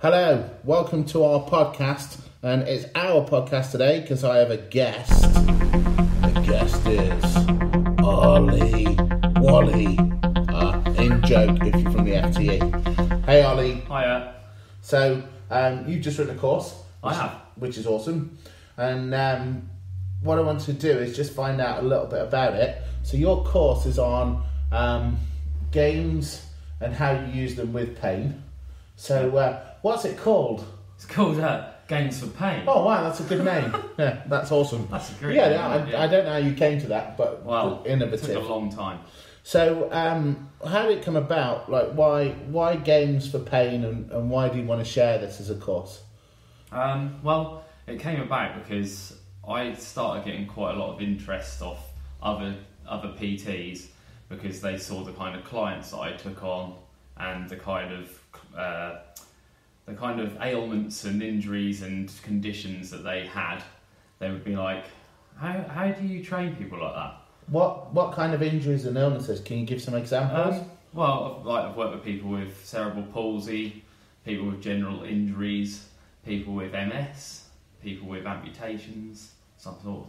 Hello, welcome to our podcast, and it's our podcast today because I have a guest. The guest is Ollie Wally, in joke if you're from the FTE. Hey Ollie. Hiya. So, you've just written a course. I have. Which is awesome. And what I want to do is just find out a little bit about it. So your course is on games and how you use them with pain. So what's it called? It's called Games for Pain. Oh wow, that's a good name. Yeah, that's awesome. That's a great name. I don't know how you came to that, but innovative. It took a long time. So how did it come about? Like why Games for Pain, and why do you want to share this as a course? Well, it came about because I started getting quite a lot of interest off other PTs because they saw the kind of clients that I took on and the kind of ailments and injuries and conditions that they had. They would be like, how do you train people like that? What kind of injuries and illnesses? Can you give some examples? I've worked with people with cerebral palsy, people with general injuries, people with MS, people with amputations, some sort.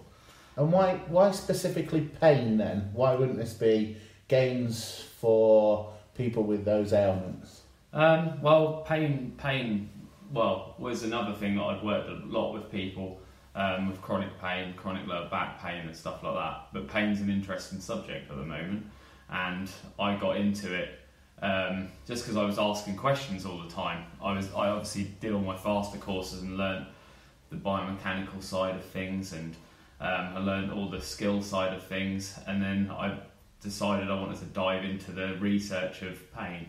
And why specifically pain then? Why wouldn't this be games for people with those ailments? Pain was another thing that I'd worked a lot with people with chronic pain, chronic lower back pain and stuff like that. But pain's an interesting subject at the moment, and I got into it just because I was asking questions all the time. I obviously did all my faster courses and learnt the biomechanical side of things, and I learned all the skill side of things, and then I decided I wanted to dive into the research of pain.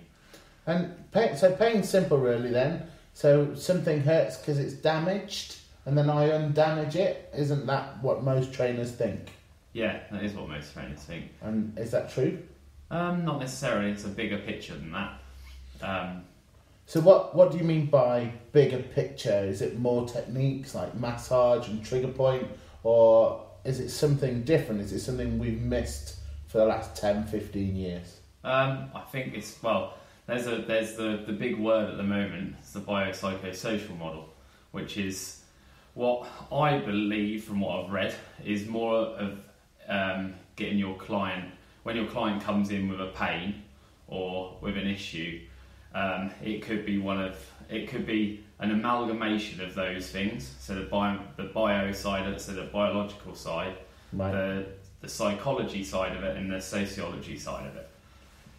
And pain's simple really then. So something hurts because it's damaged, and then I undamage it. Isn't that what most trainers think? Yeah, that is what most trainers think. And is that true? Not necessarily. It's a bigger picture than that. So what do you mean by bigger picture? Is it more techniques like massage and trigger point, or is it something different? Is it something we've missed for the last 10, 15 years? I think it's, there's the big word at the moment. It's the biopsychosocial model, which is what I believe from what I've read is more of getting your client, when your client comes in with a pain or with an issue, it could be an amalgamation of those things. So the bio side, so the biological side, right. The psychology side of it, and the sociology side of it.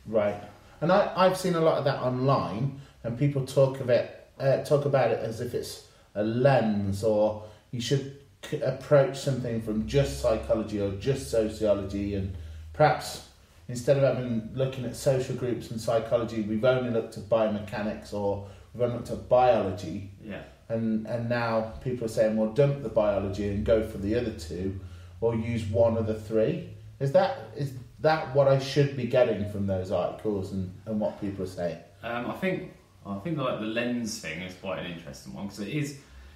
Right. And I've seen a lot of that online, and people talk about it as if it's a lens, or you should approach something from just psychology or just sociology, and perhaps instead of looking at social groups and psychology, we've only looked at biomechanics, or we've only looked at biology. Yeah. And now people are saying, well, dump the biology and go for the other two, or use one of the three. Is that what I should be getting from those articles and what people are saying? I think like the lens thing is quite an interesting one, because it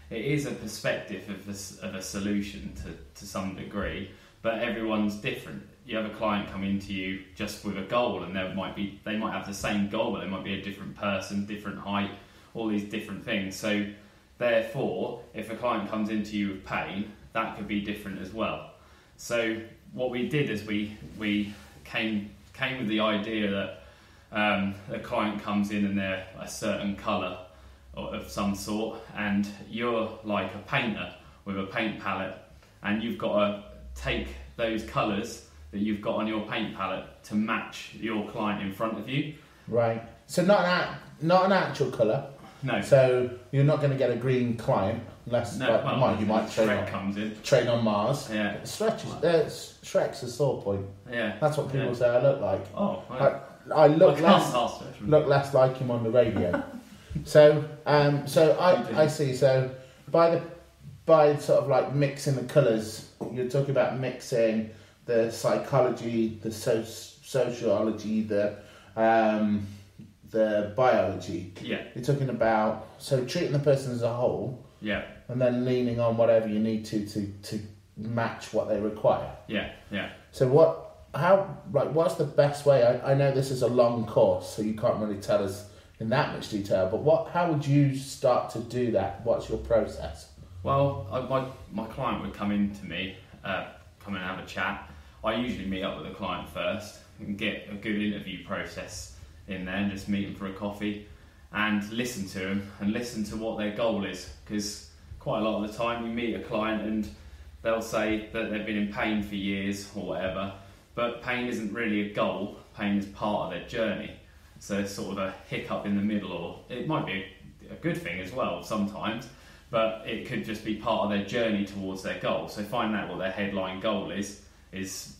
is a perspective of a solution to some degree, but everyone's different. You have a client come into you just with a goal, and they might have the same goal, but they might be a different person, different height, all these different things. So therefore, if a client comes into you with pain, that could be different as well. So what we did is we came with the idea that a client comes in and they're a certain colour of some sort, and you're like a painter with a paint palette, and you've got to take those colours that you've got on your paint palette to match your client in front of you. Right. So not an actual colour. No. So you're not going to get a green client unless you might train on Mars. Yeah. Shrek's a sore point. Yeah. That's what people say I look like. Oh. Right. I look less like him on the radio. So I see. So by sort of like mixing the colours, you're talking about mixing the psychology, the sociology, the biology. Yeah. You're talking about treating the person as a whole. Yeah. And then leaning on whatever you need to match what they require. Yeah. Yeah. So what's the best way? I know this is a long course, so you can't really tell us in that much detail, but how would you start to do that? What's your process? Well, my client would come in to me, come and have a chat. I usually meet up with the client first and get a good interview process in there and just meet them for a coffee and listen to them and listen to what their goal is, because quite a lot of the time you meet a client and they'll say that they've been in pain for years or whatever, but pain isn't really a goal. Pain is part of their journey. So it's sort of a hiccup in the middle, or it might be a good thing as well sometimes, but it could just be part of their journey towards their goal. So finding out what their headline goal is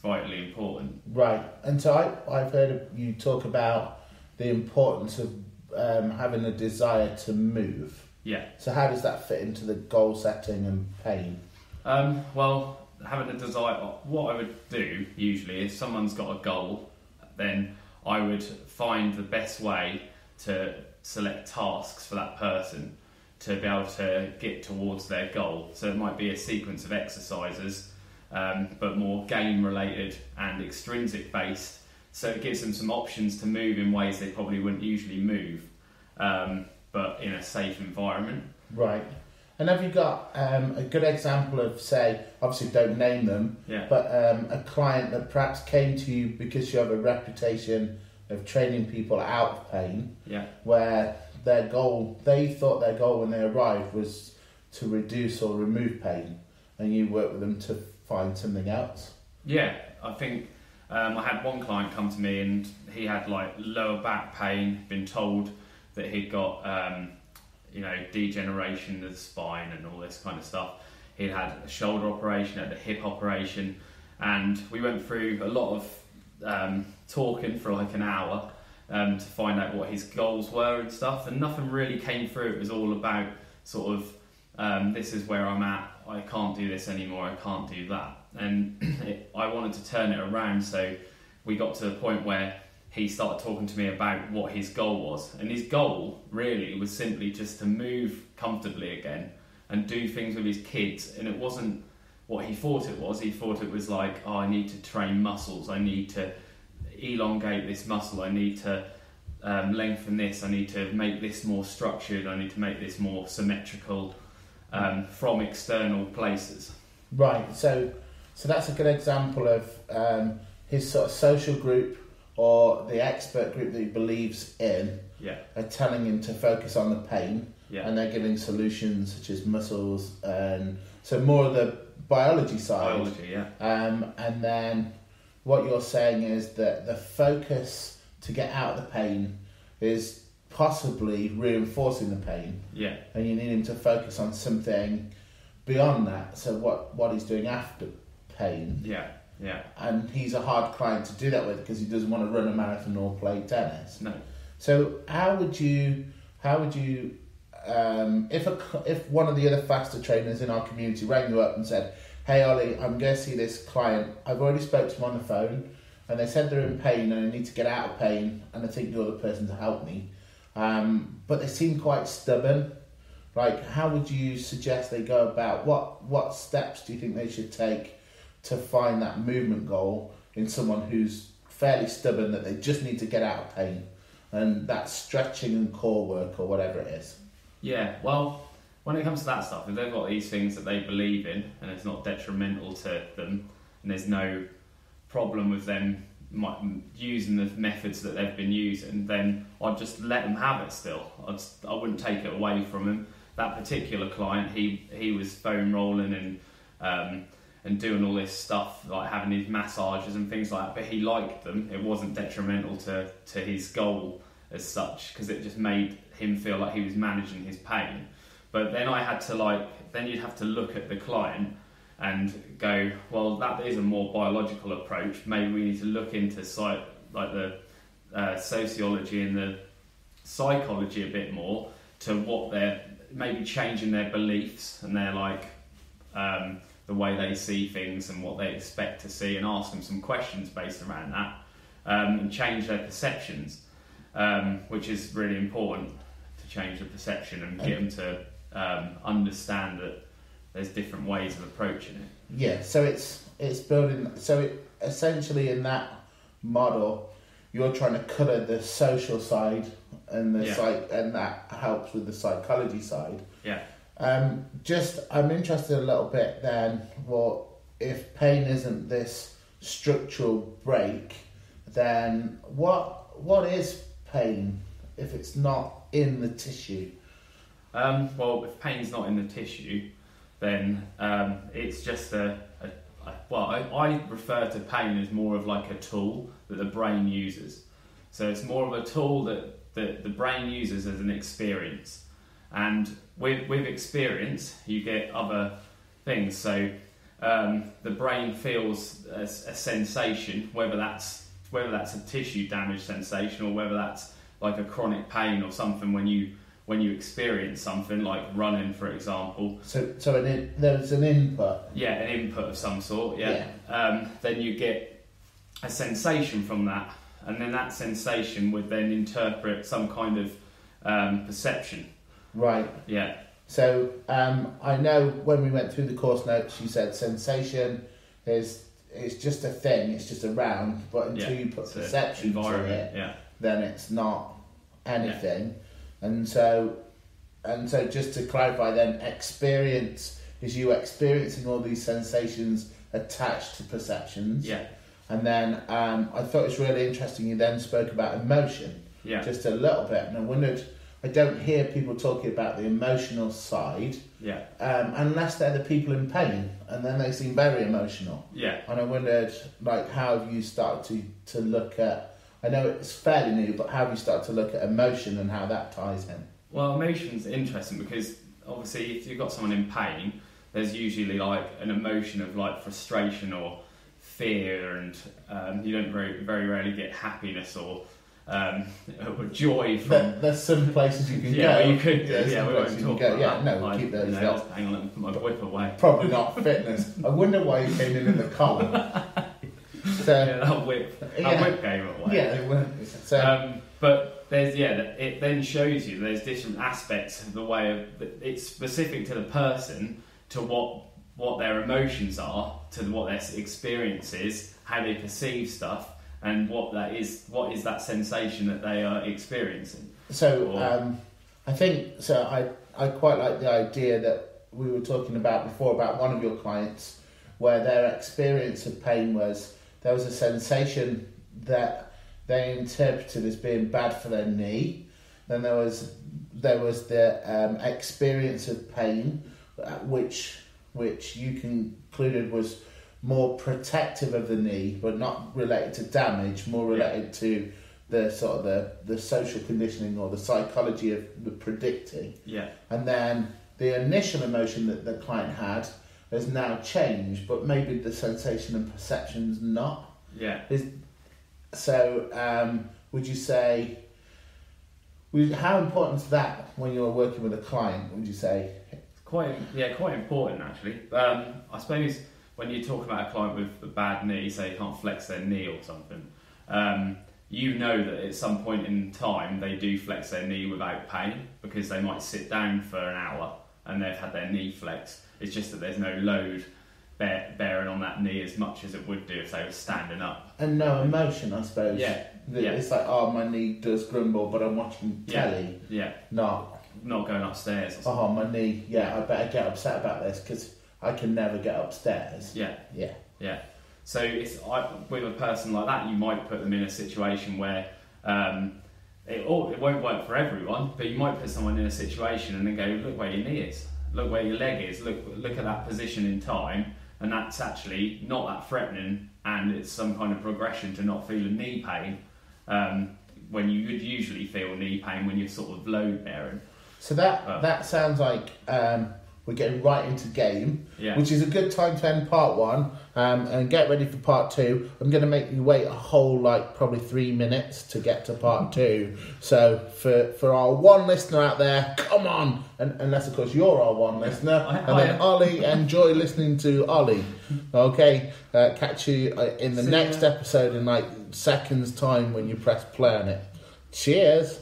vitally important. Right, and so I've heard you talk about the importance of having a desire to move. Yeah. So how does that fit into the goal setting and pain? Well, having a desire, what I would do usually is someone's got a goal, then I would find the best way to select tasks for that person to be able to get towards their goal. So it might be a sequence of exercises, but more game related and extrinsic based. So it gives them some options to move in ways they probably wouldn't usually move, but in a safe environment. Right. And have you got a good example of, say, obviously don't name them, but a client that perhaps came to you because you have a reputation of training people out of pain, where they thought their goal when they arrived was to reduce or remove pain, and you work with them to find something else? Yeah, I think I had one client come to me and he had like lower back pain, been told that he'd got degeneration of the spine and all this kind of stuff. He'd had a shoulder operation, had a hip operation, and we went through a lot of talking for like an hour to find out what his goals were and stuff, and nothing really came through. It was all about sort of this is where I'm at, I can't do this anymore, I can't do that, and I wanted to turn it around. So we got to the point where he started talking to me about what his goal was, and his goal really was simply just to move comfortably again and do things with his kids. And it wasn't what he thought it was. He thought it was like, oh, I need to train muscles, I need to elongate this muscle, I need to lengthen this, I need to make this more structured, I need to make this more symmetrical from external places. Right, so that's a good example of his sort of social group or the expert group that he believes in are telling him to focus on the pain, and they're giving solutions such as muscles, and so more of the biology side. And then what you're saying is that the focus to get out of the pain is possibly reinforcing the pain, and you need him to focus on something beyond that, so what he's doing after pain. And he's a hard client to do that with because he doesn't want to run a marathon or play tennis. No. So how would you if one of the other faster trainers in our community rang you up and said, hey Ollie, I'm going to see this client, I've already spoke to him on the phone and they said they're in pain and I need to get out of pain and I think you're the person to help me, but they seem quite stubborn, like how would you suggest they go about, what steps do you think they should take to find that movement goal in someone who's fairly stubborn, that they just need to get out of pain, and that's stretching and core work or whatever it is? Yeah, well, when it comes to that stuff, if they've got these things that they believe in and it's not detrimental to them and there's no problem with them using the methods that they've been using, then I'd just let them have it still. I wouldn't take it away from them. That particular client, he was foam rolling and doing all this stuff, like having these massages and things like that, but he liked them. It wasn't detrimental to his goal as such, because it just made him feel like he was managing his pain. But then I had to then you'd have to look at the client and go, well, that is a more biological approach. Maybe we need to look into the sociology and the psychology a bit more, to what they're maybe changing their beliefs and their the way they see things and what they expect to see, and ask them some questions based around that, and change their perceptions, which is really important, to change the perception and get them to understand that there's different ways of approaching it. Yeah, so it's building. So essentially in that model, you're trying to colour the social side and and that helps with the psychology side. Yeah. I'm interested a little bit then. Well, if pain isn't this structural break, then what is pain if it's not in the tissue? Well, if pain's not in the tissue, then it's just I refer to pain as more of like a tool that the brain uses. So it's more of a tool that the brain uses as an experience. And with experience, you get other things. So the brain feels a sensation, whether that's a tissue damage sensation or whether that's like a chronic pain or something when you experience something like running, for example. So there's an input. Yeah, an input of some sort. Yeah. Then you get a sensation from that, and then that sensation would then interpret some kind of perception. Right. Yeah. So I know when we went through the course notes, you said sensation is just a thing, it's just around, but until you put perception to it, then it's not anything. And so just to clarify then, experience is you experiencing all these sensations attached to perceptions. Yeah. And then I thought it was really interesting you then spoke about emotion. Yeah. Just a little bit. And I wondered, I don't hear people talking about the emotional side. Yeah. Unless they're the people in pain, and then they seem very emotional. Yeah. And I wondered, like, how have you started to look at, I know it's fairly new, but how have you started to look at emotion and how that ties in? Well, emotion's interesting because obviously if you've got someone in pain, there's usually like an emotion of like frustration or fear, and you don't very rarely get happiness or joy from. There's some places you can go. Yeah, you could. Yeah, we won't talk about that. that. We'll keep those. Hang on, let me put my whip away. Probably not fitness. I wonder why you came in the collar. So, that whip came away. Yeah, it went. So, but there's it then shows you there's different aspects of the way of it's specific to the person, to what their emotions are, to what their experience is, how they perceive stuff, and what is that sensation that they are experiencing. So I think so. I quite like the idea that we were talking about before about one of your clients, where their experience of pain was there was a sensation that they interpreted as being bad for their knee. Then there was the experience of pain, which you concluded was more protective of the knee, but not related to damage, more related to the sort of the social conditioning or the psychology of the predicting. Yeah. And then the initial emotion that the client had has now changed, but maybe the sensation and perception's not. Yeah. Would you say, how important is that when you're working with a client, would you say? Quite important actually. I suppose when you talk about a client with a bad knee, say they can't flex their knee or something, you know that at some point in time they do flex their knee without pain, because they might sit down for an hour and they've had their knee flexed. It's just that there's no load bearing on that knee as much as it would do if they were standing up. And no emotion, I suppose. Yeah. It's like, oh, my knee does grumble, but I'm watching telly. Yeah. Not going upstairs or something. Oh, my knee, I better get upset about this because I can never get upstairs. Yeah. Yeah. Yeah. So with a person like that, you might put them in a situation where it won't work for everyone, but you might put someone in a situation and then go, look where your knee is, look where your leg is, look at that position in time, and that's actually not that threatening, and it's some kind of progression to not feeling knee pain, when you would usually feel knee pain when you're sort of load bearing. So that sounds like we're getting right into game, which is a good time to end part one, and get ready for part two. I'm going to make you wait a whole probably 3 minutes to get to part two. So for our one listener out there, come on, unless of course you're our one listener, and then Ollie, enjoy listening to Ollie. Okay, catch you in the next episode in seconds time when you press play on it. Cheers.